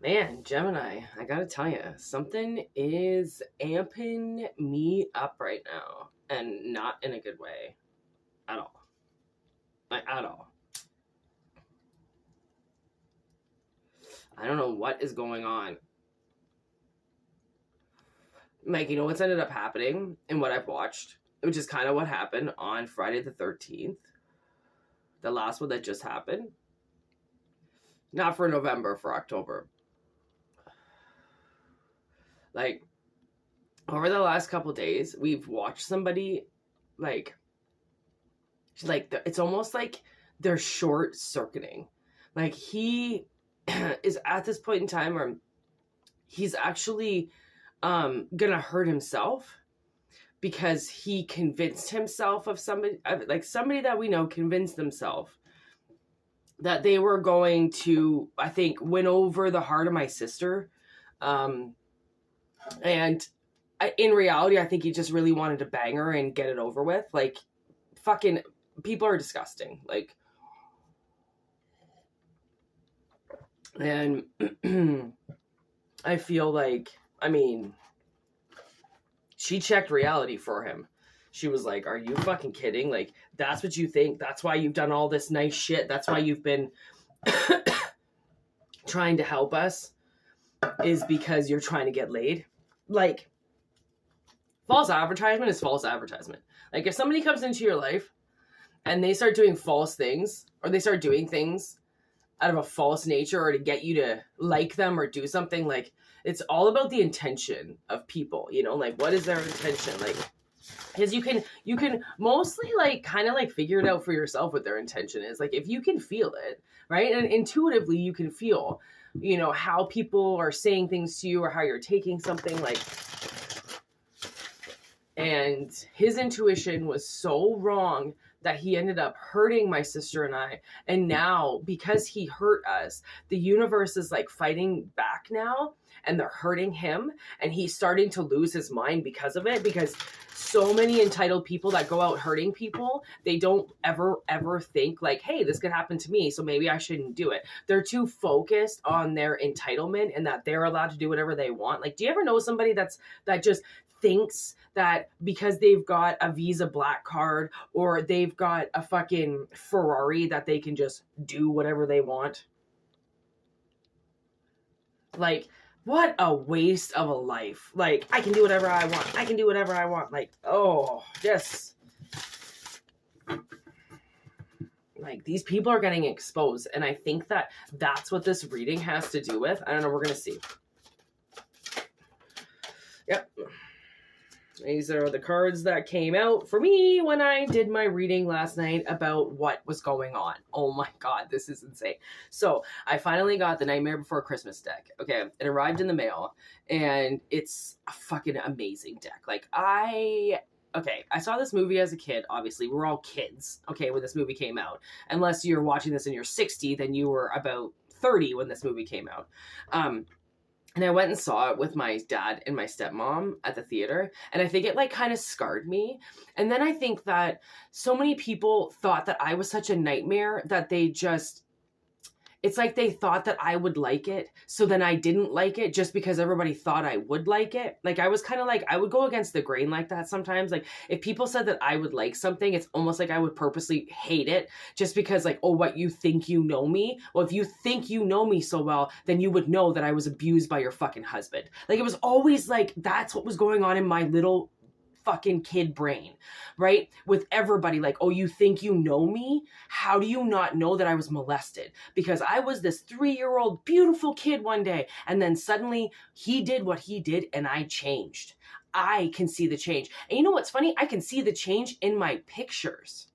Man, Gemini, I gotta tell you, something is amping me up right now, and not in a good way at all. Like, at all. I don't know what is going on. Like, you know what's ended up happening and what I've watched, which is kind of what happened on Friday the 13th, the last one that just happened. Not for November, for October. Like, over the last couple days, we've watched somebody, like it's almost like they're short circuiting. Like, he is at this point in time where he's actually gonna hurt himself because he convinced himself of somebody, like somebody that we know convinced themselves that they were going to, I think, win over the heart of my sister. And in reality, I think he just really wanted to bang her and get it over with. Like, fucking people are disgusting. Like, and I feel like, I mean, she checked reality for him. She was like, are you fucking kidding? Like, that's what you think? That's why you've done all this nice shit? That's why you've been trying to help us? Is because you're trying to get laid? Like, false advertisement is false advertisement. Like, if somebody comes into your life and they start doing false things, or they start doing things out of a false nature, or to get you to like them or do something, like, it's all about the intention of people, you know, like, what is their intention? Like, because you can mostly, like, kind of like figure it out for yourself what their intention is. Like, if you can feel it, right? And intuitively you can feel, you know, how people are saying things to you or how you're taking something, like, and his intuition was so wrong that he ended up hurting my sister and I. And now, because he hurt us, the universe is like fighting back now, and they're hurting him, and he's starting to lose his mind because of it. Because so many entitled people that go out hurting people, they don't ever think like, hey, this could happen to me, so maybe I shouldn't do it. They're too focused on their entitlement and that they're allowed to do whatever they want. Like, do you ever know somebody that just thinks that because they've got a Visa Black card or they've got a fucking Ferrari that they can just do whatever they want? Like, what a waste of a life. Like, I can do whatever I want. I can do whatever I want. Like, oh, just, like, these people are getting exposed. And I think that that's what this reading has to do with. I don't know. We're going to see. Yep. These are the cards that came out for me when I did my reading last night about what was going on. Oh my God, this is insane. So I finally got the Nightmare Before Christmas deck. Okay, it arrived in the mail, and it's a fucking amazing deck. Like, I saw this movie as a kid. Obviously, we're all kids, okay, when this movie came out. Unless you're watching this and you're 60, then you were about 30 when this movie came out. And I went and saw it with my dad and my stepmom at the theater. And I think it, like, kind of scarred me. And then I think that so many people thought that I was such a nightmare that they just, it's like they thought that I would like it. So then I didn't like it just because everybody thought I would like it. Like, I was kind of like, I would go against the grain like that sometimes. Like, if people said that I would like something, it's almost like I would purposely hate it just because, like, oh, what, you think you know me? Well, if you think you know me so well, then you would know that I was abused by your fucking husband. Like, it was always like, that's what was going on in my little fucking kid brain, right? With everybody, like, oh, you think you know me? How do you not know that I was molested? Because I was this 3-year-old beautiful kid one day, and then suddenly he did what he did, and I changed. I can see the change. And you know what's funny? I can see the change in my pictures.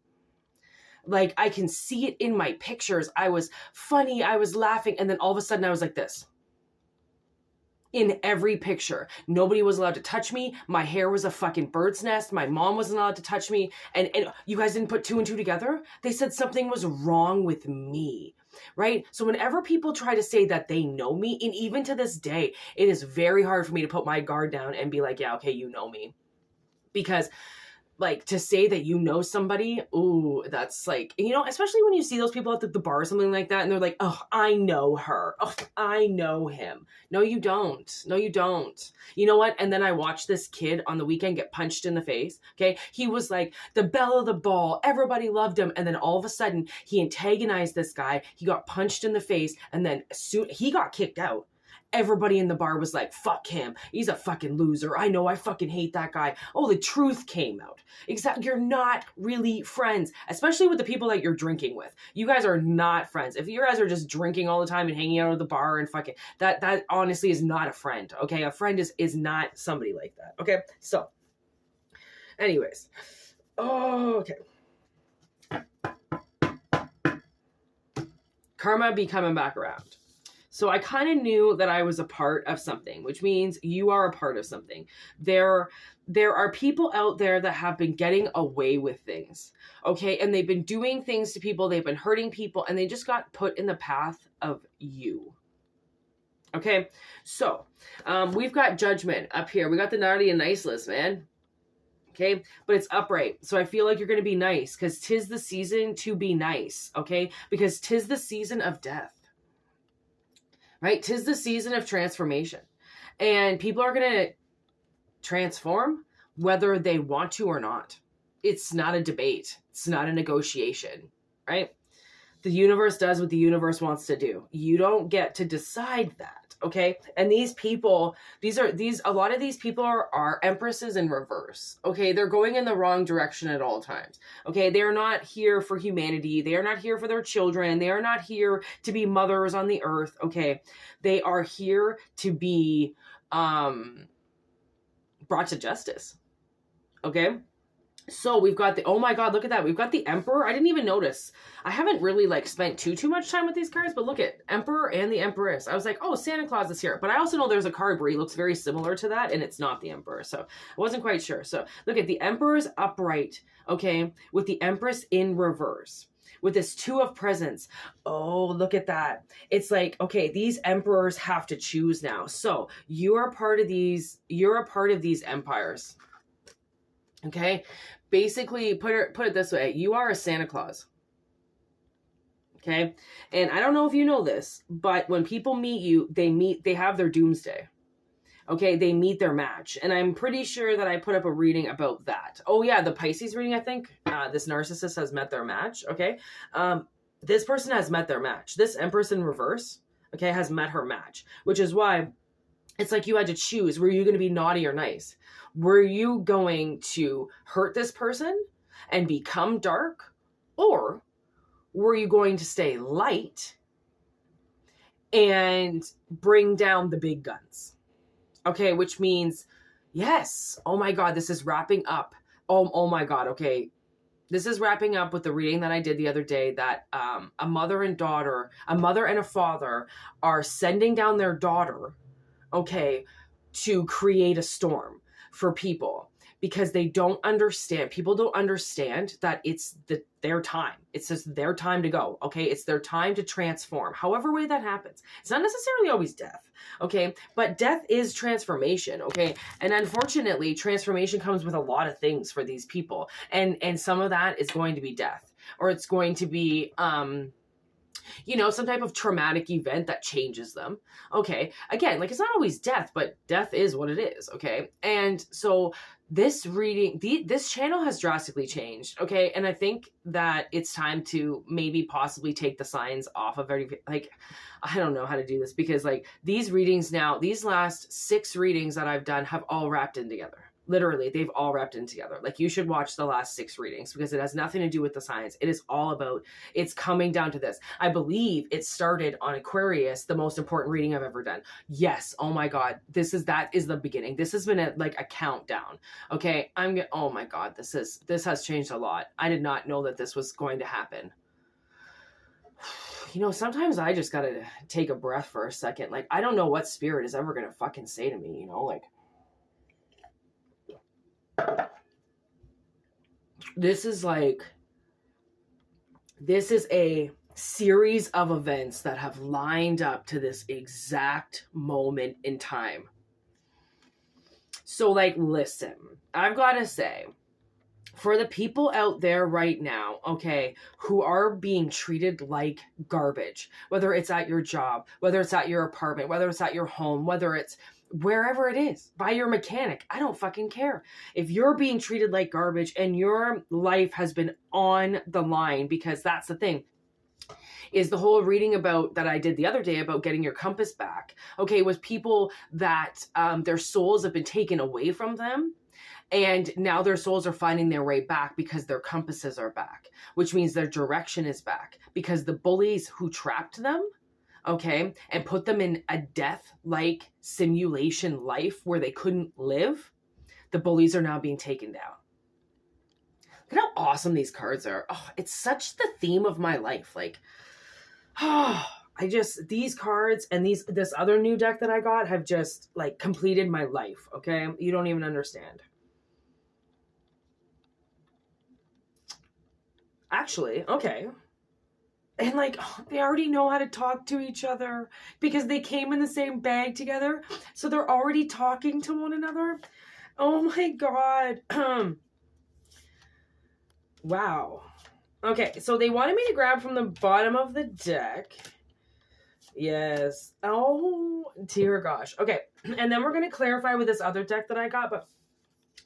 Like, I can see it in my pictures. I was funny, I was laughing, and then all of a sudden I was like this. In every picture. Nobody was allowed to touch me. My hair was a fucking bird's nest. My mom wasn't allowed to touch me. And you guys didn't put 2 and 2 together? They said something was wrong with me, right? So whenever people try to say that they know me, and even to this day, it is very hard for me to put my guard down and be like, yeah, okay, you know me. Because like to say that you know somebody, ooh, that's like, you know, especially when you see those people at the bar or something like that, and they're like, oh, I know her. Oh, I know him. No, you don't. No, you don't. You know what? And then I watched this kid on the weekend get punched in the face. Okay. He was like the belle of the ball. Everybody loved him. And then all of a sudden he antagonized this guy. He got punched in the face. And then soon he got kicked out. Everybody in the bar was like, fuck him. He's a fucking loser. I know, I fucking hate that guy. Oh, the truth came out. Exactly. You're not really friends, especially with the people that you're drinking with. You guys are not friends. If you guys are just drinking all the time and hanging out at the bar and fucking, that honestly is not a friend. Okay. A friend is not somebody like that. Okay. So anyways. Oh, okay. Karma be coming back around. So I kind of knew that I was a part of something, which means you are a part of something. There are people out there that have been getting away with things, okay? And they've been doing things to people, they've been hurting people, and they just got put in the path of you. Okay? So, we've got Judgment up here. We got the naughty and nice list, man. Okay? But it's upright. So I feel like you're going to be nice, because 'tis the season to be nice, okay? Because 'tis the season of death. Right? 'Tis the season of transformation. And people are going to transform whether they want to or not. It's not a debate. It's not a negotiation, right? The universe does what the universe wants to do. You don't get to decide that, okay? And these people, a lot of these people are empresses in reverse, okay? They're going in the wrong direction at all times, okay? They're not here for humanity. They are not here for their children. They are not here to be mothers on the earth, okay? They are here to be brought to justice, okay? So we've got the, oh my God, look at that. We've got the Emperor. I didn't even notice. I haven't really like spent too much time with these cards, but look at Emperor and the Empress. I was like, oh, Santa Claus is here. But I also know there's a card where he looks very similar to that, and it's not the Emperor. So I wasn't quite sure. So look at the Emperor's upright, okay, with the Empress in reverse. With this Two of Presents. Oh, look at that. It's like, okay, these emperors have to choose now. So you're a part of these empires. Okay, basically put it this way. You are a Santa Claus. Okay, and I don't know if you know this, but when people meet you, they have their doomsday. Okay, they meet their match. And I'm pretty sure that I put up a reading about that. Oh yeah, the Pisces reading, I think. This narcissist has met their match. Okay, this person has met their match. This Empress in reverse, okay, has met her match. Which is why it's like you had to choose. Were you going to be naughty or nice? Were you going to hurt this person and become dark? Or were you going to stay light and bring down the big guns? Okay, which means, yes, oh my God, this is wrapping up. Oh my God, okay. This is wrapping up with the reading that I did the other day that a mother and a father are sending down their daughter, okay, to create a storm for people because they don't understand. People don't understand that it's their time. It's just their time to go. Okay. It's their time to transform. However way that happens. It's not necessarily always death. Okay. But death is transformation. Okay. And unfortunately, transformation comes with a lot of things for these people. And some of that is going to be death, or it's going to be, some type of traumatic event that changes them. Okay. Again, like it's not always death, but death is what it is. Okay. And so this reading, this channel has drastically changed. Okay. And I think that it's time to maybe possibly take the signs off of I don't know how to do this because like these readings now, these last 6 readings that I've done have all wrapped in together. Literally, they've all wrapped in together. Like you should watch the last 6 readings because it has nothing to do with the signs. It is all about, it's coming down to this. I believe it started on Aquarius, the most important reading I've ever done. Yes. Oh my God. That is the beginning. This has been a countdown. Okay. Oh my God. This has changed a lot. I did not know that this was going to happen. Sometimes I just got to take a breath for a second. Like, I don't know what spirit is ever going to fucking say to me, this is a series of events that have lined up to this exact moment in time. So listen, I've got to say, For the people out there right now, okay, who are being treated like garbage, whether it's at your job, whether it's at your apartment, whether it's at your home, whether it's wherever it is, by your mechanic, I don't fucking care. If you're being treated like garbage and your life has been on the line, because that's the thing, is the whole reading about that I did the other day about getting your compass back, okay, with people that their souls have been taken away from them. And now their souls are finding their way back because their compasses are back, which means their direction is back, because the bullies who trapped them, okay, and put them in a death-like simulation life where they couldn't live, the bullies are now being taken down. Look at how awesome these cards are. Oh, it's such the theme of my life. Like, oh, these cards and this other new deck that I got have just like completed my life, okay? You don't even understand. Actually, okay. And like, they already know how to talk to each other because they came in the same bag together. So they're already talking to one another. Oh my God. Wow. Okay, so they wanted me to grab from the bottom of the deck. Yes. Oh, dear gosh. Okay, and then we're going to clarify with this other deck that I got, but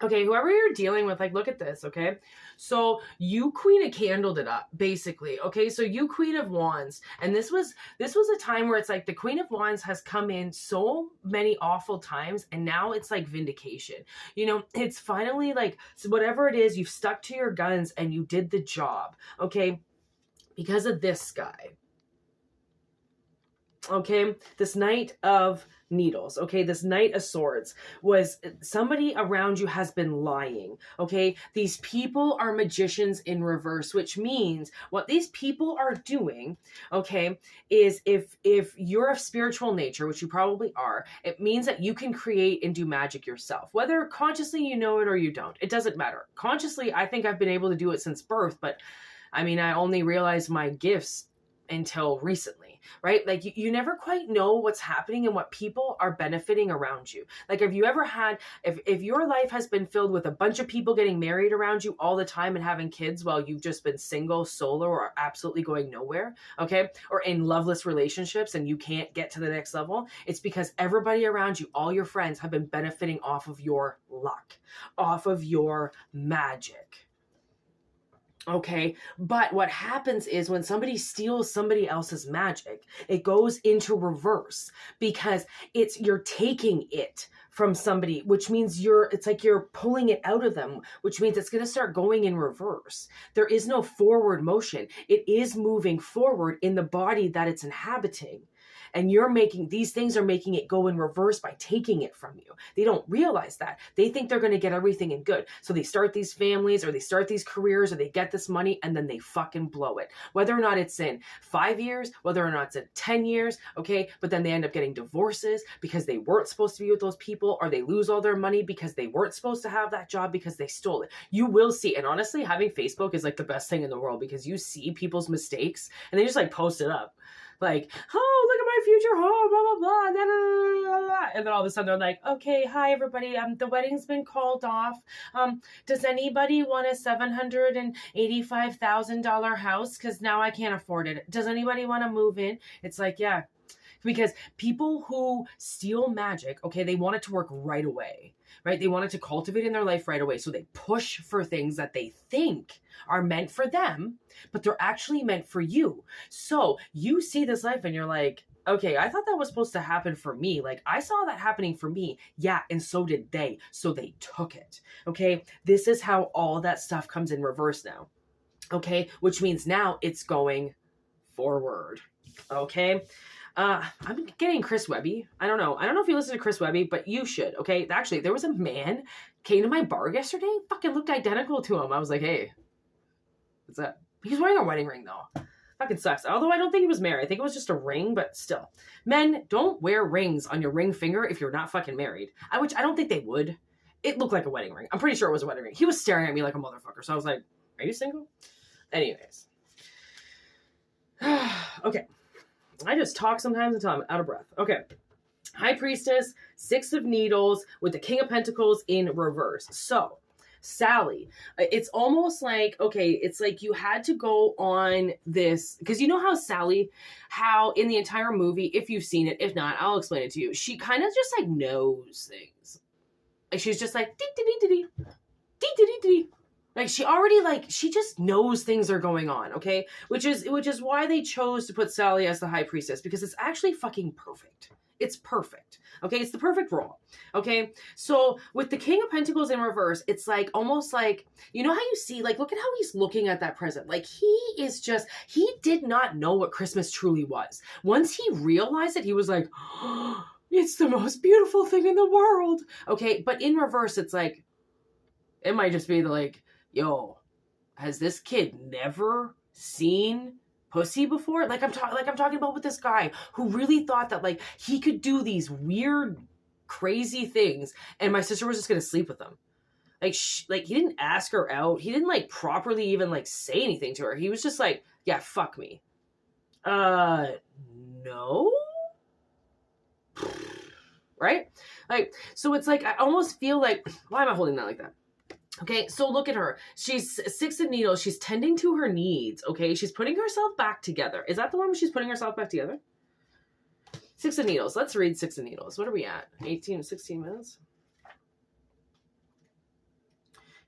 okay, whoever you're dealing with, like, look at this, okay? So you Queen of Candled it up, basically, okay? So you Queen of Wands, and this was a time where it's like the Queen of Wands has come in so many awful times, and now it's like vindication. You know, it's finally like, so whatever it is, you've stuck to your guns and you did the job, okay? Because of this guy. Okay, this Knight of Needles, okay, this Knight of Swords was somebody around you has been lying, okay? These people are magicians in reverse, which means what these people are doing, okay, is if you're of spiritual nature, which you probably are, it means that you can create and do magic yourself. Whether consciously you know it or you don't, it doesn't matter. Consciously, I think I've been able to do it since birth, but I mean, I only realized my gifts until recently, right? Like you never quite know what's happening and what people are benefiting around you. Like, have you ever had, if your life has been filled with a bunch of people getting married around you all the time and having kids while you've just been single, solo, or absolutely going nowhere, okay? Or in loveless relationships and you can't get to the next level, it's because everybody around you, all your friends, have been benefiting off of your luck, off of your magic. Okay, but what happens is when somebody steals somebody else's magic, it goes into reverse because you're taking it from somebody, which means it's like you're pulling it out of them, which means it's going to start going in reverse. There is no forward motion. It is moving forward in the body that it's inhabiting. And these things are making it go in reverse by taking it from you. They don't realize that. They think they're going to get everything in good. So they start these families or they start these careers or they get this money and then they fucking blow it. Whether or not it's in 5 years, whether or not it's in 10 years, okay? But then they end up getting divorces because they weren't supposed to be with those people, or they lose all their money because they weren't supposed to have that job because they stole it. You will see. And honestly, having Facebook is like the best thing in the world because you see people's mistakes and they just like post it up. Like, oh, look at my future home, blah, blah, blah, blah, blah, blah. And then all of a sudden they're like, okay, hi, everybody. The wedding's been called off. Does anybody want a $785,000 house? Because now I can't afford it. Does anybody want to move in? It's like, yeah. Because people who steal magic, okay, they want it to work right away, right? They want it to cultivate in their life right away. So they push for things that they think are meant for them, but they're actually meant for you. So you see this life and you're like, okay, I thought that was supposed to happen for me. Like, I saw that happening for me. Yeah, and so did they. So they took it, okay? This is how all that stuff comes in reverse now, okay? Which means now it's going forward, okay? I'm getting Chris Webby. I don't know if you listen to Chris Webby, but you should, okay? Actually, there was a man came to my bar yesterday, fucking looked identical to him. I was like, hey, what's that? He's wearing a wedding ring, though. Fucking sucks. Although I don't think he was married. I think it was just a ring, but still. Men, don't wear rings on your ring finger if you're not fucking married. Which I don't think they would. It looked like a wedding ring. I'm pretty sure it was a wedding ring. He was staring at me like a motherfucker, so I was like, are you single? Anyways. Okay. I just talk sometimes until I'm out of breath. Okay. High Priestess, 6 of Needles with the King of Pentacles in reverse. So, Sally. It's almost like, okay, it's like you had to go on this, because you know how Sally, how in the entire movie, if you've seen it, if not, I'll explain it to you. She kind of just like knows things. Like she's just like, dee-dee-dee-dee-dee, dee-dee-dee-dee. Like she already like, she just knows things are going on, okay? Which is why they chose to put Sally as the high priestess, because it's actually fucking perfect. It's perfect. Okay, it's the perfect role. Okay, so with the King of Pentacles in reverse, it's like almost like, you know how you see, like, look at how he's looking at that present. Like he did not know what Christmas truly was. Once he realized it, he was like, oh, it's the most beautiful thing in the world. Okay, but in reverse, it's like, it might just be like, yo, has this kid never seen pussy before? Like I'm talking about with this guy who really thought that like he could do these weird, crazy things, and my sister was just gonna sleep with him. Like he didn't ask her out. He didn't like properly even like say anything to her. He was just like, yeah, fuck me. No. Right? Like, so it's like I almost feel like, why am I holding that like that? Okay, so look at her. She's Six of Needles. She's tending to her needs, okay? She's putting herself back together. Is that the one where she's putting herself back together? Six of Needles. Let's read Six of Needles. What are we at? 16 minutes?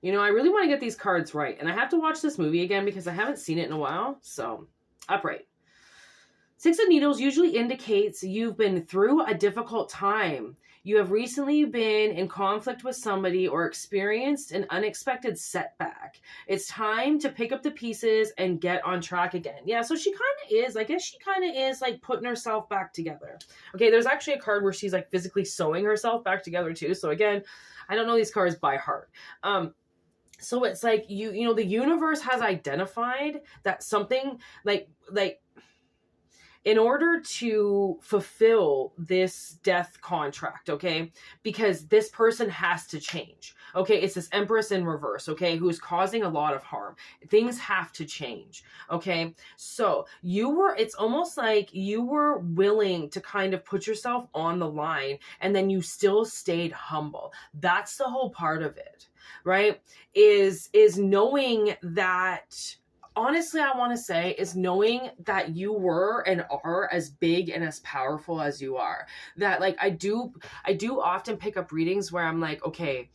You know, I really want to get these cards right. And I have to watch this movie again because I haven't seen it in a while. So, upright. Six of Needles usually indicates you've been through a difficult time. You have recently been in conflict with somebody or experienced an unexpected setback. It's time to pick up the pieces and get on track again. Yeah, so she kind of is. I guess she kind of is like putting herself back together. Okay, there's actually a card where she's like physically sewing herself back together too. So again, I don't know these cards by heart. So it's like, you know, the universe has identified that something like in order to fulfill this death contract, okay, because this person has to change, okay, it's this Empress in reverse, okay, who's causing a lot of harm. Things have to change, okay, so it's almost like you were willing to kind of put yourself on the line, and then you still stayed humble. That's the whole part of it, right, is knowing that, honestly, I want to say is knowing that you were and are as big and as powerful as you are. That like I do often pick up readings where I'm like, okay,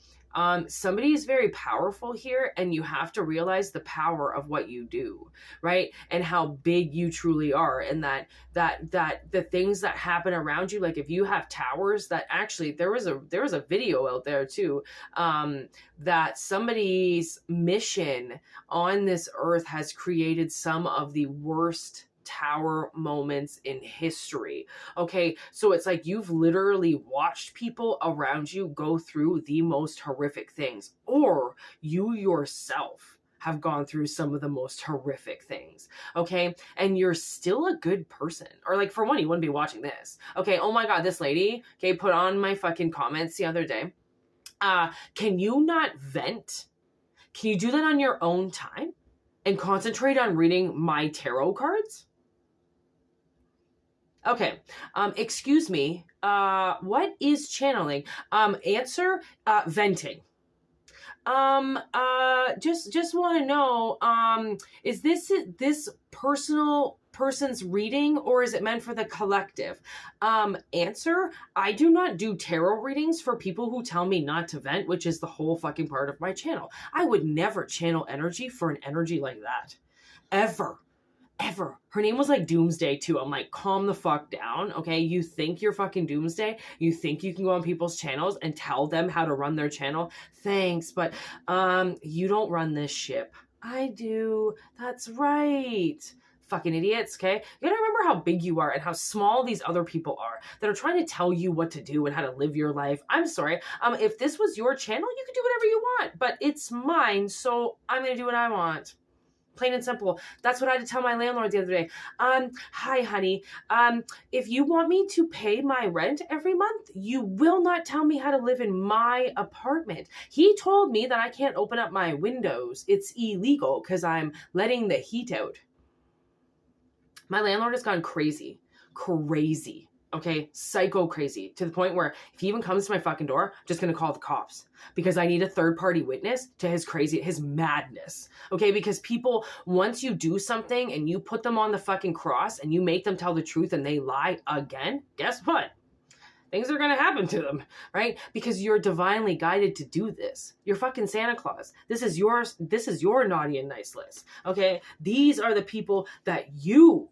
somebody is very powerful here, and you have to realize the power of what you do, right? And how big you truly are, and that the things that happen around you, like if you have towers, that actually there was a video out there too, that somebody's mission on this earth has created some of the worst tower moments in history. Okay, so it's like you've literally watched people around you go through the most horrific things, or you yourself have gone through some of the most horrific things, okay, and you're still a good person. Or like, for one, you wouldn't be watching this. Okay, oh my god, this lady, okay, put on my fucking comments the other day, can you not vent? Can you do that on your own time and concentrate on reading my tarot cards? Okay, excuse me, what is channeling? Answer, venting. Just want to know, is this person's reading, or is it meant for the collective? Answer, I do not do tarot readings for people who tell me not to vent, which is the whole fucking part of my channel. I would never channel energy for an energy like that. Ever. Her name was like Doomsday too. I'm like, calm the fuck down, okay? You think you're fucking Doomsday? You think you can go on people's channels and tell them how to run their channel? Thanks, but you don't run this ship. I do. That's right. Fucking idiots, okay? You gotta remember how big you are and how small these other people are that are trying to tell you what to do and how to live your life. I'm sorry. If this was your channel, you could do whatever you want, but it's mine, so I'm gonna do what I want. Plain and simple. That's what I had to tell my landlord the other day. Hi, honey. If you want me to pay my rent every month, you will not tell me how to live in my apartment. He told me that I can't open up my windows. It's illegal because I'm letting the heat out. My landlord has gone crazy. Crazy. Okay, psycho crazy, to the point where if he even comes to my fucking door, I'm just gonna call the cops because I need a third party witness to his madness. Okay, because people, once you do something and you put them on the fucking cross and you make them tell the truth and they lie again, guess what? Things are gonna happen to them, right? Because you're divinely guided to do this. You're fucking Santa Claus. This is your naughty and nice list. Okay, these are the people that you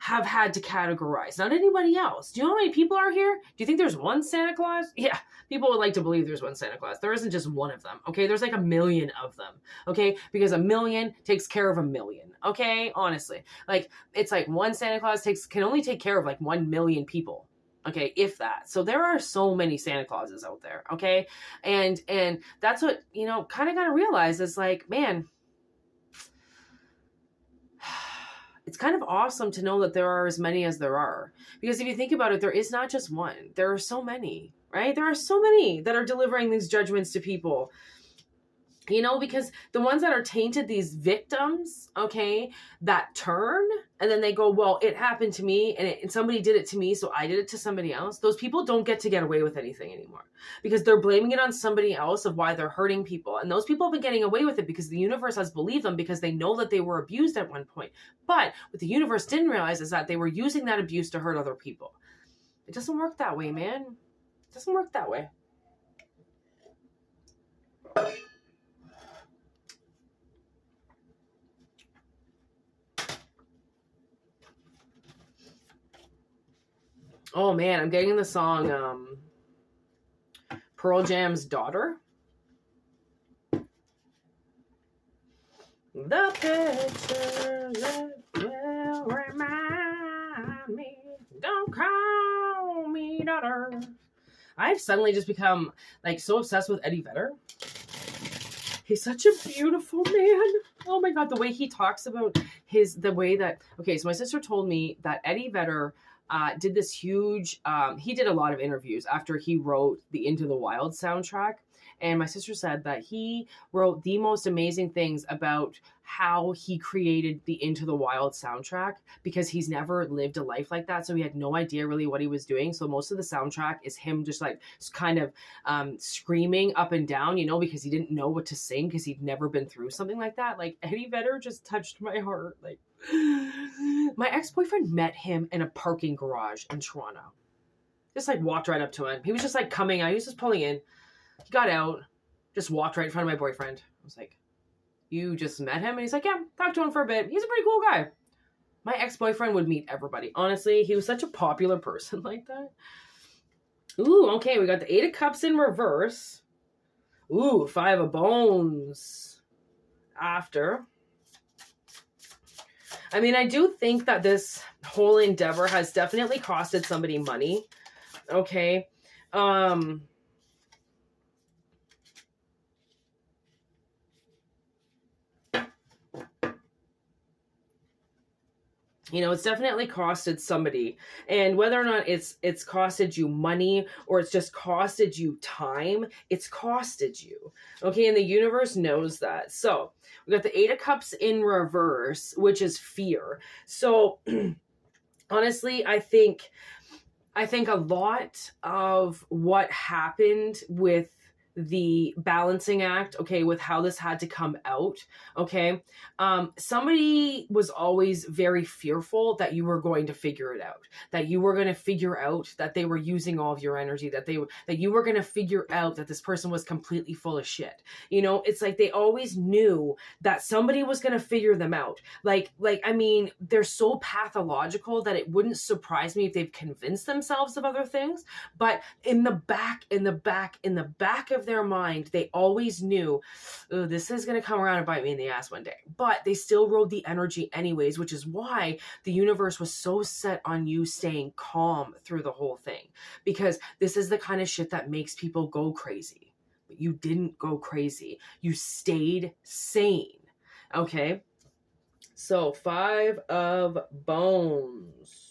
have had to categorize, not anybody else. Do you know how many people are here? Do you think there's one Santa Claus? Yeah, people would like to believe there's one Santa Claus. There isn't just one of them, okay? There's like a million of them, okay? Because a million takes care of a million, okay? Honestly, like, it's like one Santa Claus can only take care of like 1 million people, okay, if that. So there are so many Santa Clauses out there, okay? And that's what, you know, kind of got to realize is like, man, it's kind of awesome to know that there are as many as there are. Because if you think about it, there is not just one. There are so many, right? There are so many that are delivering these judgments to people. You know, because the ones that are tainted, these victims, okay, that turn and then they go, well, it happened to me and somebody did it to me, so I did it to somebody else. Those people don't get to get away with anything anymore because they're blaming it on somebody else of why they're hurting people. And those people have been getting away with it because the universe has believed them because they know that they were abused at one point. But what the universe didn't realize is that they were using that abuse to hurt other people. It doesn't work that way, man. It doesn't work that way. Oh man, I'm getting the song Pearl Jam's Daughter. The picture that will remind me, don't call me daughter. I've suddenly just become like so obsessed with Eddie Vedder. He's such a beautiful man. Oh my God, the way he talks about the way that, okay, so my sister told me that Eddie Vedder did this huge, he did a lot of interviews after he wrote the Into the Wild soundtrack. And my sister said that he wrote the most amazing things about how he created the Into the Wild soundtrack because he's never lived a life like that. So he had no idea really what he was doing. So most of the soundtrack is him just like kind of screaming up and down, you know, because he didn't know what to sing because he'd never been through something like that. Like Eddie Vedder just touched my heart. Like my ex-boyfriend met him in a parking garage in Toronto. Just like walked right up to him. He was just like coming out. He was just pulling in. He got out, just walked right in front of my boyfriend. I was like, you just met him? And he's like, yeah, talked to him for a bit. He's a pretty cool guy. My ex-boyfriend would meet everybody. Honestly, he was such a popular person like that. Ooh, okay, we got the 8 of Cups in reverse. Ooh, 5 of Bones after. I mean, I do think that this whole endeavor has definitely costed somebody money. Okay. You know, it's definitely costed somebody. And whether or not it's costed you money or it's just costed you time, it's costed you. Okay, and the universe knows that. So we got the 8 of Cups in reverse, which is fear. So honestly, I think a lot of what happened with the balancing act, okay, with how this had to come out, okay, somebody was always very fearful that you were going to figure it out, that you were going to figure out that they were using all of your energy, that you were going to figure out that this person was completely full of shit. You know, it's like they always knew that somebody was going to figure them out. Like, I mean, they're so pathological that it wouldn't surprise me if they've convinced themselves of other things, but in the back of their mind, they always knew, oh, this is going to come around and bite me in the ass one day. But they still rode the energy anyways, which is why the universe was so set on you staying calm through the whole thing. Because this is the kind of shit that makes people go crazy. But you didn't go crazy. You stayed sane. Okay? So 5 of Bones.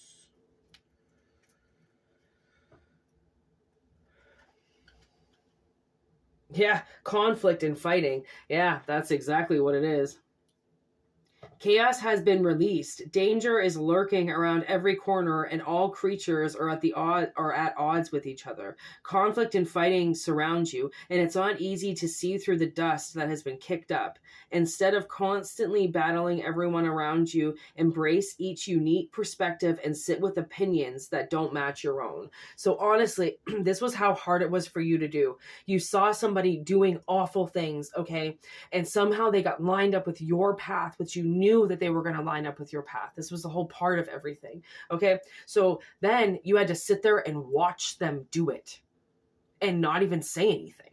Yeah, conflict and fighting. Yeah, that's exactly what it is. Chaos has been released. Danger is lurking around every corner, and all creatures are at odds with each other. Conflict and fighting surround you, and it's not easy to see through the dust that has been kicked up. Instead of constantly battling everyone around you, embrace each unique perspective and sit with opinions that don't match your own. So honestly, this was how hard it was for you to do. You saw somebody doing awful things, okay? And somehow they got lined up with your path, which you knew that they were going to line up with your path. This was the whole part of everything. Okay. So then you had to sit there and watch them do it and not even say anything.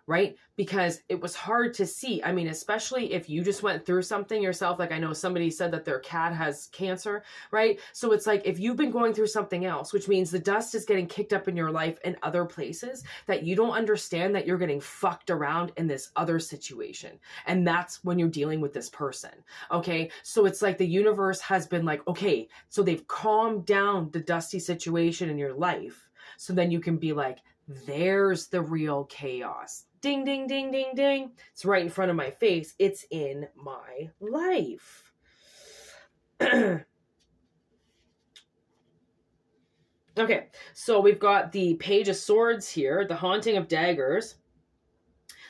Right? Because it was hard to see. I mean, especially if you just went through something yourself. Like I know somebody said that their cat has cancer, right? So it's like if you've been going through something else, which means the dust is getting kicked up in your life in other places that you don't understand that you're getting fucked around in this other situation. And that's when you're dealing with this person. Okay. So it's like the universe has been like, okay, so they've calmed down the dusty situation in your life. So then you can be like, there's the real chaos. Ding, ding, ding, ding, ding. It's right in front of my face. It's in my life. Okay, so we've got the Page of Swords here, the Haunting of Daggers,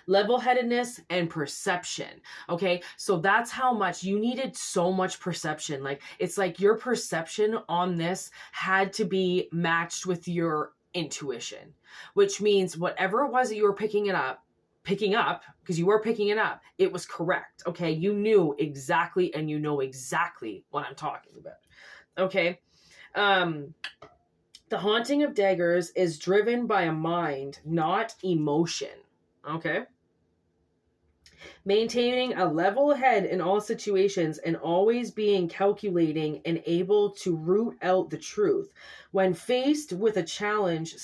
level-headedness, and perception. Okay, so that's how much you needed. So much perception. Like it's like your perception on this had to be matched with your intuition, which means whatever it was that you were picking up, because you were picking it up, it was correct. Okay, you knew exactly, and you know exactly what I'm talking about. Okay, the Haunting of Daggers is driven by a mind, not emotion. Okay, maintaining a level head in all situations and always being calculating and able to root out the truth. When faced with a challenge,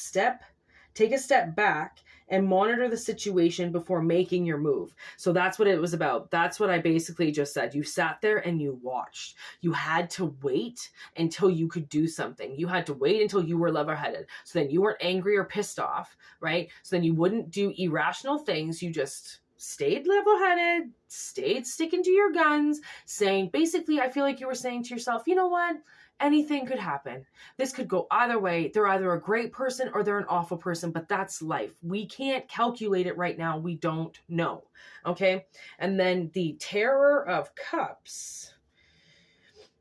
take a step back and monitor the situation before making your move. So that's what it was about. That's what I basically just said. You sat there and you watched. You had to wait until you could do something. You had to wait until you were level-headed. So then you weren't angry or pissed off, right? So then you wouldn't do irrational things. You just stayed level-headed, stayed sticking to your guns, saying, basically, I feel like you were saying to yourself, you know what? Anything could happen. This could go either way. They're either a great person or they're an awful person, but that's life. We can't calculate it right now. We don't know. Okay. And then the Terror of Cups,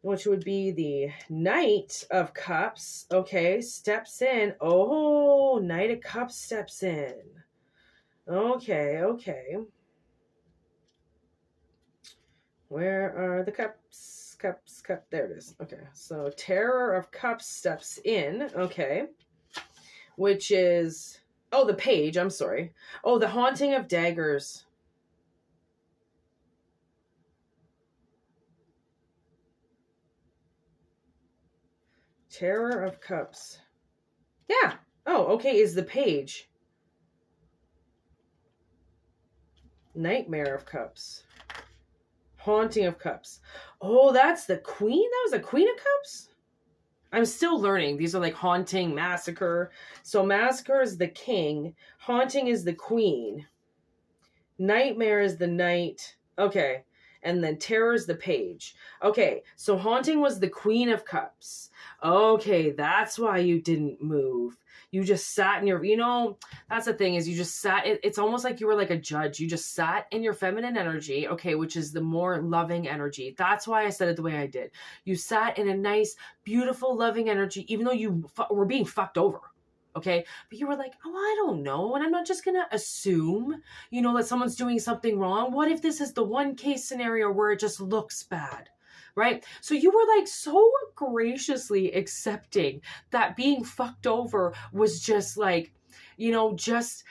which would be the Knight of Cups. Okay. Steps in. Oh, Knight of Cups steps in. Okay. Okay. Where are the cups? Cup. There it is. Okay. So Terror of Cups steps in. Okay. Which is, oh, the Page. I'm sorry. Oh, the Haunting of Daggers. Terror of Cups. Yeah. Oh, okay. Is the Page. Nightmare of Cups. Haunting of Cups. Oh, that's the Queen? That was the Queen of Cups? I'm still learning. These are like Haunting, Massacre. So Massacre is the King. Haunting is the Queen. Nightmare is the Knight. Okay. And then Terror is the Page. Okay. So Haunting was the Queen of Cups. Okay. That's why you didn't move. You just sat in your, that's the thing is you just sat, it's almost like you were like a judge. You just sat in your feminine energy, okay, which is the more loving energy. That's why I said it the way I did. You sat in a nice, beautiful, loving energy, even though you were being fucked over, okay? But you were like, oh, I don't know. And I'm not just going to assume, that someone's doing something wrong. What if this is the one case scenario where it just looks bad? Right? So you were like so graciously accepting that being fucked over was just like, just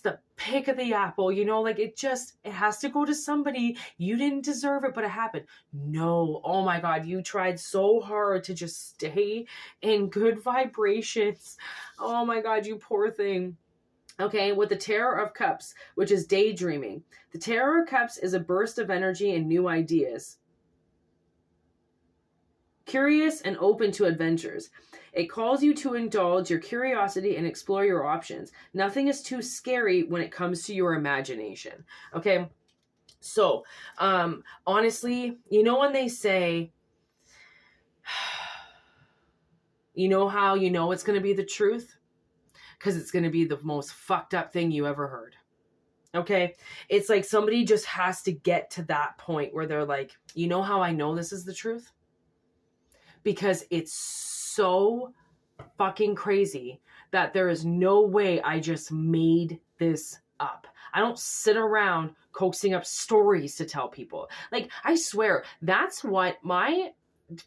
the pick of the apple, like it has to go to somebody. You didn't deserve it, but it happened. No. Oh my God. You tried so hard to just stay in good vibrations. Oh my God, you poor thing. Okay, with the Terror of Cups, which is daydreaming. The Terror of Cups is a burst of energy and new ideas. Curious and open to adventures. It calls you to indulge your curiosity and explore your options. Nothing is too scary when it comes to your imagination. Okay, So, honestly, you know, when they say, you know how you know it's going to be the truth? Because it's going to be the most fucked up thing you ever heard. Okay? It's like somebody just has to get to that point where they're like, you know how I know this is the truth? Because it's so fucking crazy that there is no way I just made this up. I don't sit around coaxing up stories to tell people. Like, I swear, that's what my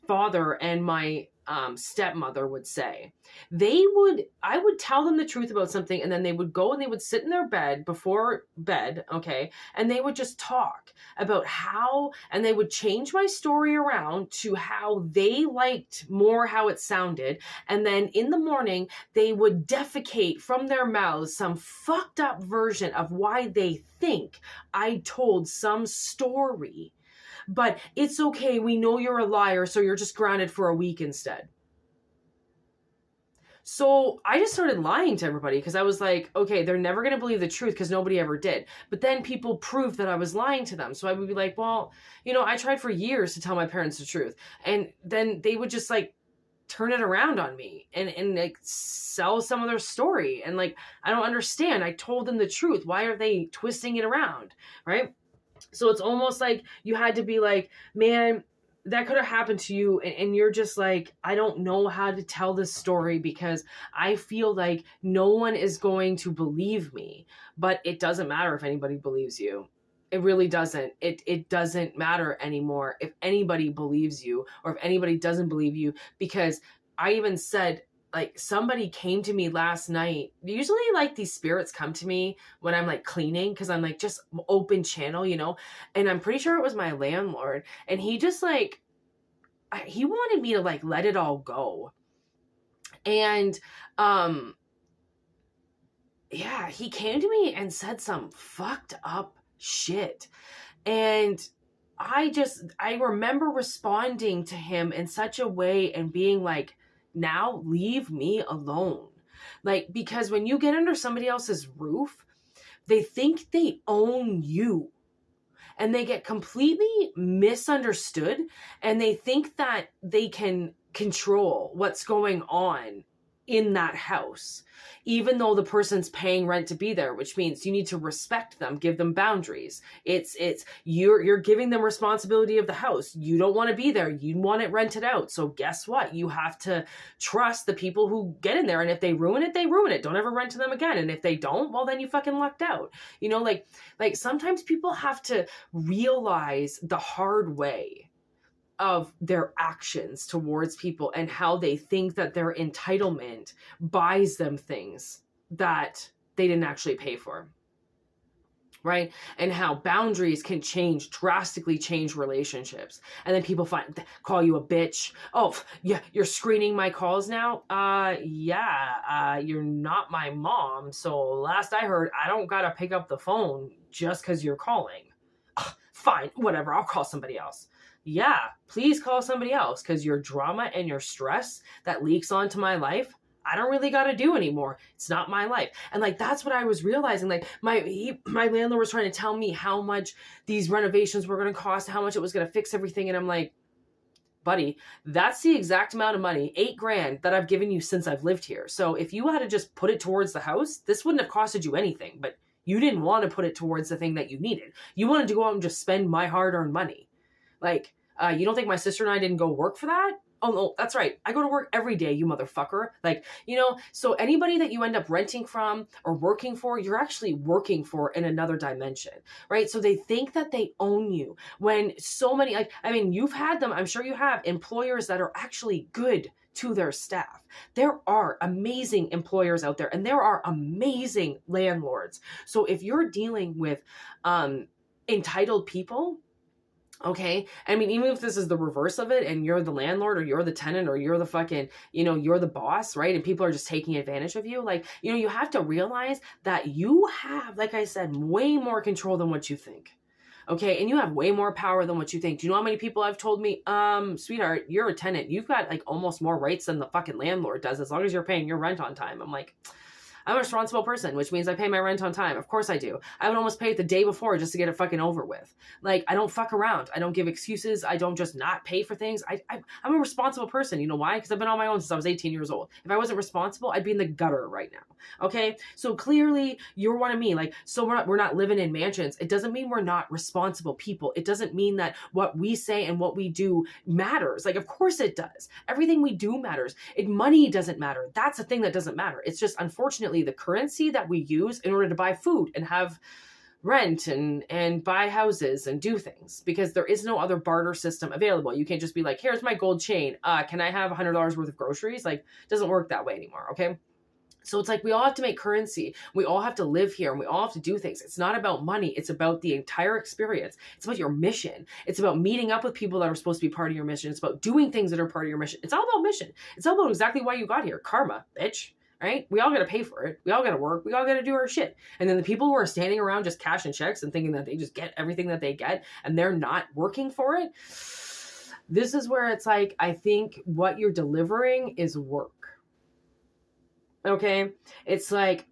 father and my stepmother would say. I would tell them the truth about something, and then they would go and they would sit in their bed before bed, okay, and they would just talk about how, and they would change my story around to how they liked more how it sounded, and then in the morning they would defecate from their mouths some fucked up version of why they think I told some story. But it's okay. We know you're a liar, so you're just grounded for a week instead. So I just started lying to everybody because I was like, okay, they're never going to believe the truth because nobody ever did. But then people proved that I was lying to them. So I would be like, well, you know, I tried for years to tell my parents the truth. And then they would just like turn it around on me and like sell some of their story. And like, I don't understand. I told them the truth. Why are they twisting it around? Right? So it's almost like you had to be like, man, that could have happened to you. And you're just like, I don't know how to tell this story because I feel like no one is going to believe me. But it doesn't matter if anybody believes you. It really doesn't. It doesn't matter anymore if anybody believes you or if anybody doesn't believe you, because I even said, like, somebody came to me last night. Usually like these spirits come to me when I'm like cleaning, because I'm like just open channel, you know, and I'm pretty sure it was my landlord, and he just like, he wanted me to like let it all go. And yeah, he came to me and said some fucked up shit. And I remember responding to him in such a way and being like, now leave me alone. Like, because when you get under somebody else's roof, they think they own you and they get completely misunderstood, and they think that they can control what's going on in that house, even though the person's paying rent to be there, which means you need to respect them, give them boundaries. It's you're giving them responsibility of the house. You don't want to be there. You want it rented out. So guess what? You have to trust the people who get in there. And if they ruin it, they ruin it. Don't ever rent to them again. And if they don't, well, then you fucking lucked out. You know, like sometimes people have to realize the hard way of their actions towards people and how they think that their entitlement buys them things that they didn't actually pay for. Right? And how boundaries can drastically change relationships. And then people call you a bitch. Oh, yeah, you're screening my calls now? You're not my mom. So last I heard, I don't gotta pick up the phone just because you're calling. Ugh, fine, whatever, I'll call somebody else. Yeah, please call somebody else, because your drama and your stress that leaks onto my life, I don't really got to do anymore. It's not my life. And like, that's what I was realizing. Like my landlord was trying to tell me how much these renovations were going to cost, how much it was going to fix everything. And I'm like, buddy, that's the exact amount of money, $8,000, that I've given you since I've lived here. So if you had to just put it towards the house, this wouldn't have costed you anything, but you didn't want to put it towards the thing that you needed. You wanted to go out and just spend my hard-earned money. Like, you don't think my sister and I didn't go work for that? Oh, no, that's right. I go to work every day, you motherfucker. Like, you know, so anybody that you end up renting from or working for, you're actually working for in another dimension, right? So they think that they own you when so many, like, I mean, you've had them, I'm sure you have, employers that are actually good to their staff. There are amazing employers out there, and there are amazing landlords. So if you're dealing with entitled people, okay, I mean, even if this is the reverse of it and you're the landlord or you're the tenant or you're the fucking, you know, you're the boss, right? And people are just taking advantage of you. Like, you know, you have to realize that you have, like I said, way more control than what you think. Okay. And you have way more power than what you think. Do you know how many people have told me, sweetheart, you're a tenant. You've got like almost more rights than the fucking landlord does, as long as you're paying your rent on time. I'm like, I'm a responsible person, which means I pay my rent on time. Of course I do. I would almost pay it the day before just to get it fucking over with. Like, I don't fuck around. I don't give excuses. I don't just not pay for things. I'm a responsible person. You know why? Because I've been on my own since I was 18 years old. If I wasn't responsible, I'd be in the gutter right now. Okay? So clearly you're one of me. Like, so we're not living in mansions. It doesn't mean we're not responsible people. It doesn't mean that what we say and what we do matters. Like, of course it does. Everything we do matters. Money doesn't matter. That's the thing that doesn't matter. It's just, unfortunately, the currency that we use in order to buy food and have rent and buy houses and do things, because there is no other barter system available. You can't just be like, here's my gold chain. Can I have $100 worth of groceries? Like, it doesn't work that way anymore. Okay. So it's like, we all have to make currency. We all have to live here and we all have to do things. It's not about money. It's about the entire experience. It's about your mission. It's about meeting up with people that are supposed to be part of your mission. It's about doing things that are part of your mission. It's all about mission. It's all about exactly why you got here. Karma, bitch. Right? We all got to pay for it. We all got to work. We all got to do our shit. And then the people who are standing around just cashing checks and thinking that they just get everything that they get and they're not working for it. This is where it's like, I think what you're delivering is work. Okay? It's like,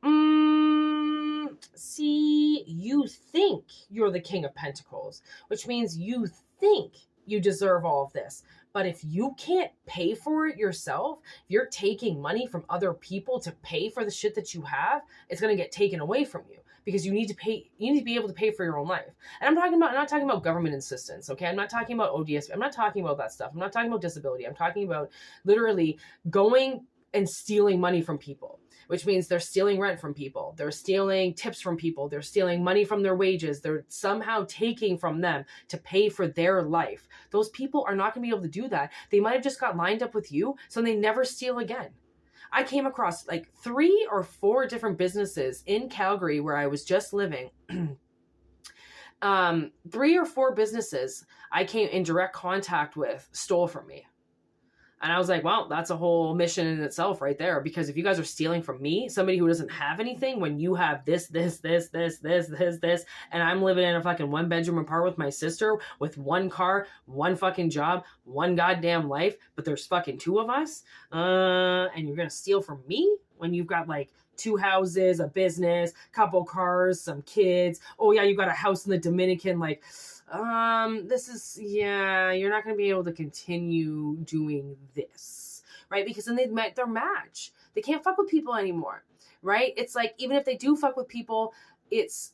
see, you think you're the King of Pentacles, which means you think you deserve all of this. But if you can't pay for it yourself, if you're taking money from other people to pay for the shit that you have, it's going to get taken away from you, because you need to pay. You need to be able to pay for your own life. And I'm not talking about government assistance. Okay. I'm not talking about ODS. I'm not talking about that stuff. I'm not talking about disability. I'm talking about literally going and stealing money from people, which means they're stealing rent from people. They're stealing tips from people. They're stealing money from their wages. They're somehow taking from them to pay for their life. Those people are not going to be able to do that. They might have just got lined up with you, so they never steal again. I came across like 3 or 4 different businesses in Calgary where I was just living. 3 or 4 businesses I came in direct contact with stole from me. And I was like, well, that's a whole mission in itself right there. Because if you guys are stealing from me, somebody who doesn't have anything, when you have this, and I'm living in a fucking 1-bedroom apartment with my sister with 1 car, 1 fucking job, 1 goddamn life, but there's fucking 2 of us, and you're going to steal from me when you've got like 2 houses, a business, couple cars, some kids. Oh yeah, you got a house in the Dominican, like, this is, yeah, you're not going to be able to continue doing this, right? Because then they've met their match. They can't fuck with people anymore, right? It's like, even if they do fuck with people, it's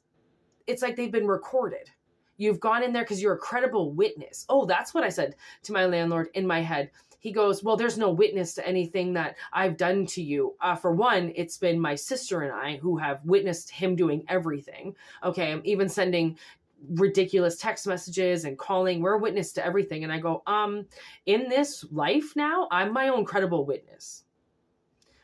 like they've been recorded. You've gone in there because you're a credible witness. Oh, that's what I said to my landlord in my head. He goes, well, there's no witness to anything that I've done to you. For one, it's been my sister and I who have witnessed him doing everything. Okay, I'm even sending ridiculous text messages and calling. We're a witness to everything. And I go, in this life now, I'm my own credible witness.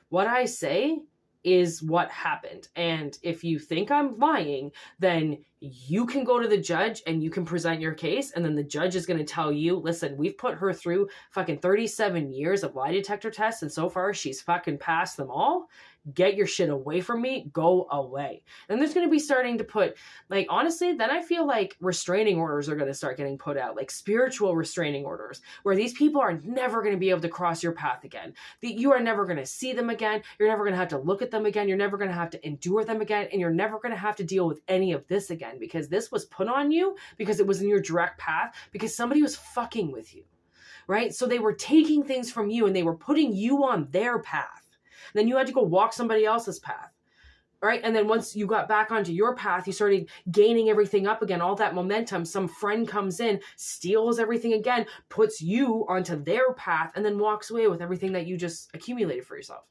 What I say is what happened. And if you think I'm lying, then you can go to the judge and you can present your case. And then the judge is going to tell you, listen, we've put her through fucking 37 years of lie detector tests. And so far she's fucking passed them all. Get your shit away from me. Go away. And there's going to be starting to put, like, honestly, then I feel like restraining orders are going to start getting put out, like spiritual restraining orders, where these people are never going to be able to cross your path again. You are never going to see them again. You're never going to have to look at them again. You're never going to have to endure them again. And you're never going to have to deal with any of this again, because this was put on you because it was in your direct path, because somebody was fucking with you, right? So they were taking things from you and they were putting you on their path. Then you had to go walk somebody else's path, right? And then once you got back onto your path, you started gaining everything up again, all that momentum. Some friend comes in, steals everything again, puts you onto their path, and then walks away with everything that you just accumulated for yourself,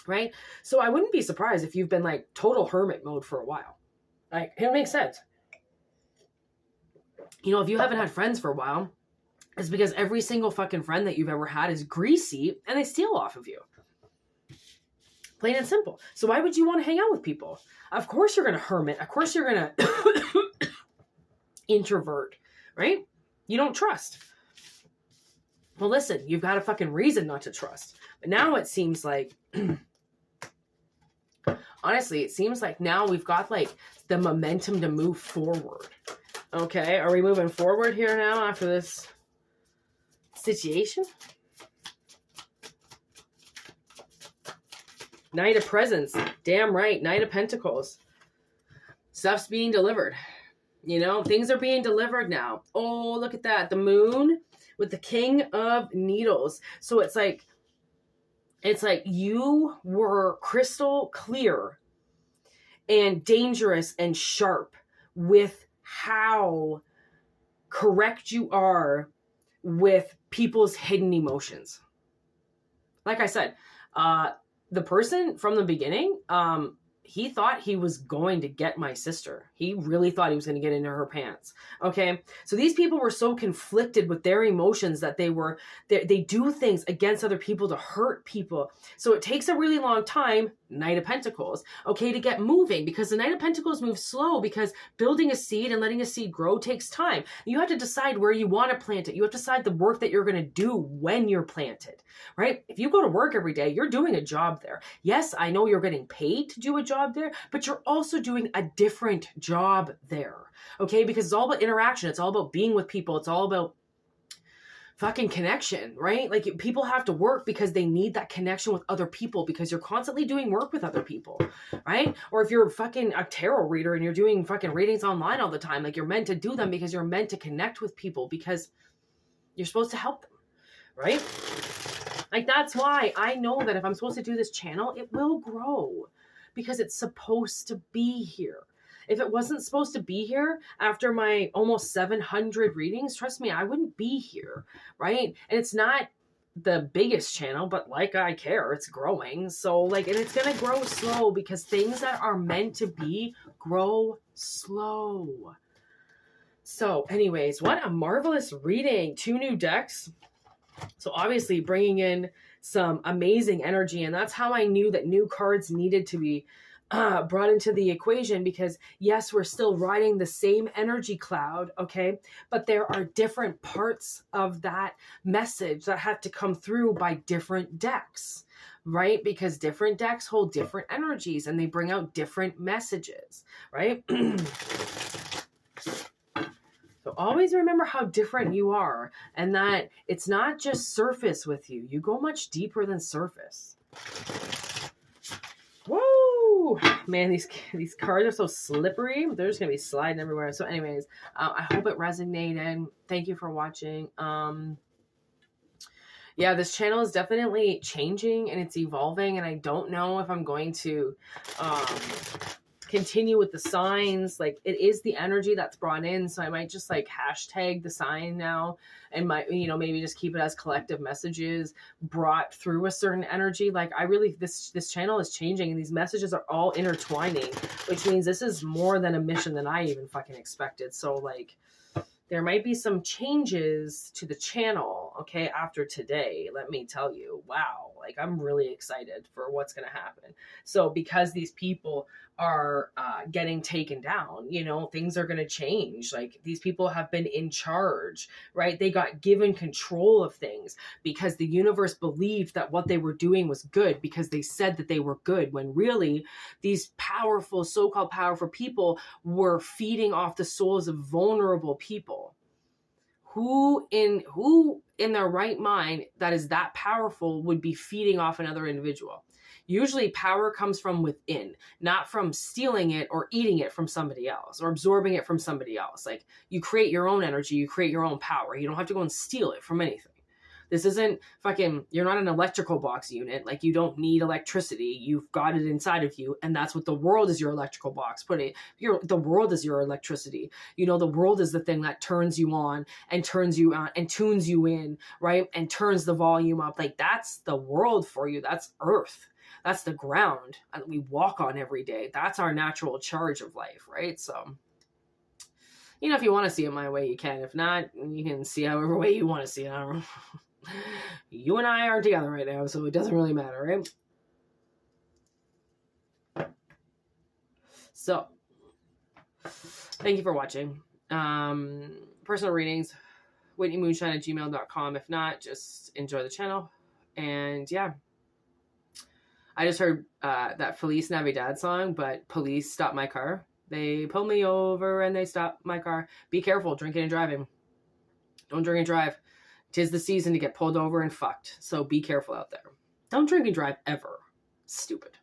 right? So I wouldn't be surprised if you've been like total hermit mode for a while. Like, it makes sense. You know, if you haven't had friends for a while, it's because every single fucking friend that you've ever had is greasy and they steal off of you. Plain and simple. So why would you want to hang out with people? Of course you're going to hermit. Of course you're going to introvert, right? You don't trust. Well, listen, you've got a fucking reason not to trust. But now it seems like, honestly, it seems like now we've got like the momentum to move forward. Okay, are we moving forward here now after this situation? Knight of Presents. Damn right. Knight of Pentacles. Stuff's being delivered. You know, things are being delivered now. Oh, look at that. The moon with the King of Needles. So it's like you were crystal clear and dangerous and sharp with how correct you are with people's hidden emotions. Like I said, the person from the beginning, he thought he was going to get my sister. He really thought he was going to get into her pants. Okay. So these people were so conflicted with their emotions that they do things against other people to hurt people. So it takes a really long time, Knight of Pentacles, okay, to get moving, because the Knight of Pentacles moves slow, because building a seed and letting a seed grow takes time. You have to decide where you want to plant it. You have to decide the work that you're going to do when you're planted, right? If you go to work every day, you're doing a job there. Yes, I know you're getting paid to do a job there, but you're also doing a different job there, okay? Because it's all about interaction. It's all about being with people. It's all about fucking connection, right? Like, people have to work because they need that connection with other people, because you're constantly doing work with other people, right? Or if you're fucking a tarot reader and you're doing fucking readings online all the time, like, you're meant to do them because you're meant to connect with people, because you're supposed to help them, right? Like, that's why I know that if I'm supposed to do this channel, it will grow, because it's supposed to be here. If it wasn't supposed to be here after my almost 700 readings, trust me, I wouldn't be here, right? And it's not the biggest channel, but like, I care, it's growing. So like, and it's going to grow slow, because things that are meant to be grow slow. So anyways, what a marvelous reading. 2 new decks. So obviously bringing in some amazing energy. And that's how I knew that new cards needed to be brought into the equation, because yes, we're still riding the same energy cloud, okay? But there are different parts of that message that have to come through by different decks, right? Because different decks hold different energies and they bring out different messages, right? So always remember how different you are, and that it's not just surface with you. You go much deeper than surface. Woo! Man, these cards are so slippery. They're just going to be sliding everywhere. So anyways, I hope it resonated. Thank you for watching. Yeah, this channel is definitely changing and it's evolving, and I don't know if I'm going to continue with the signs. Like, it is the energy that's brought in, so I might just like hashtag the sign now, and might, you know, maybe just keep it as collective messages brought through a certain energy. Like, I really, this channel is changing, and these messages are all intertwining, which means this is more than a mission than I even fucking expected. So like, there might be some changes to the channel, okay, after today. Let me tell you, wow, like, I'm really excited for what's going to happen. So because these people are getting taken down, you know, things are going to change. Like, these people have been in charge, right? They got given control of things because the universe believed that what they were doing was good, because they said that they were good, when really these powerful, so-called powerful people were feeding off the souls of vulnerable people. Who in their right mind that is that powerful would be feeding off another individual? Usually power comes from within, not from stealing it or eating it from somebody else or absorbing it from somebody else. Like, you create your own energy, you create your own power. You don't have to go and steal it from anything. This isn't fucking, you're not an electrical box unit. Like, you don't need electricity. You've got it inside of you. And that's what the world is, your electrical box. The world is your electricity. You know, the world is the thing that turns you on and turns you on and tunes you in, right? And turns the volume up. Like, that's the world for you. That's Earth. That's the ground that we walk on every day. That's our natural charge of life, right? So, you know, if you want to see it my way, you can. If not, you can see however way you want to see it. I don't know. You and I aren't together right now, so it doesn't really matter, right? So, thank you for watching. Personal readings, whitneymoonshine@gmail.com. If not, just enjoy the channel. And yeah, I just heard that Feliz Navidad song, but police stopped my car. They pulled me over and they stopped my car. Be careful drinking and driving. Don't drink and drive. 'Tis the season to get pulled over and fucked. So be careful out there. Don't drink and drive ever. Stupid.